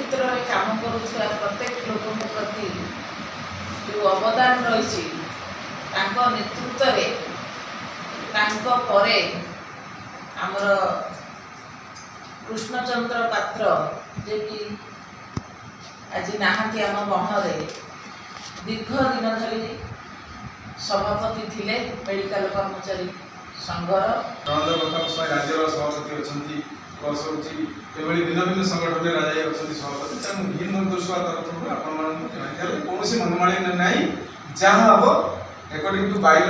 क्षेत्र में काम करुवा प्रत्येक लोक प्रति जो अवदान रही नेतृत्व आमर कृष्णचंद्र पात्र जे कि आज नहांती आम गहन दीर्घ दिन धरी सभापति थिले मेडिकल कर्मचारी संघर राज्य सभापति अच्छा भिन्न भिन्न संगठन राज्य अच्छा सभापति तेणु भीम बंधुसभा तरफ कौन मनमाणी ना जहाँ हम अकॉर्डिंग टू बाइल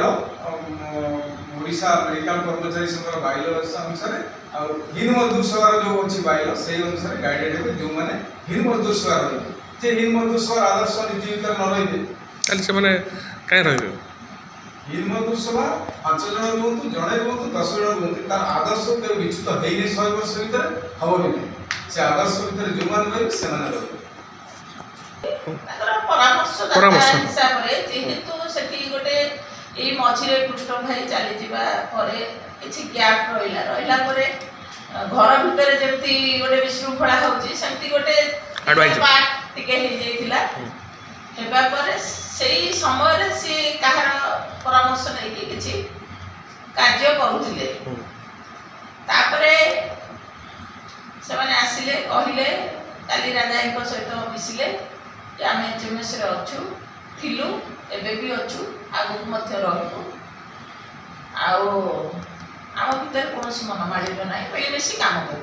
ओडिशा मेडिकल कर्मचारी संघ बाइल अनुसार हिंद मजदूर सभा जो अच्छी बाइल से अनुसार गाइडेड हे जो मैंने हिंद मजदूर सभा रही हिंद मजदूर सभा आदर्श नीति भर न रही कहीं रही हिंद मजदूर सभा 5 जन रुहतु जड़े रुहतु 10 जन रुहतु तार आदर्श के विच्युत हो 100 वर्ष भितर हम भी नहीं से आदर्श भितर जो मैंने रही से परामर्श हिसाब से जेहेतु सेठी गोटे ये मझिरे कृष्ण भाई चली जावा परे किछि गैप रहिला परे घर भितर जेमती गोटे विशृंखला होची सेमती गोटे पार्ट टिके हे जाइथिला हेबा परे सेही समय रे से कहार परामर्श नै कि किछि कार्य करूथिले तापरे से माने आसिले कहिले काली राजा सहित मिसिले आम एचएमएस रे अच्छु थिलु एबे भी अच्छु आगु मध्य रहबु आउ आम भीतर कौन मनमाड़ी ना मिलमिशी काम कर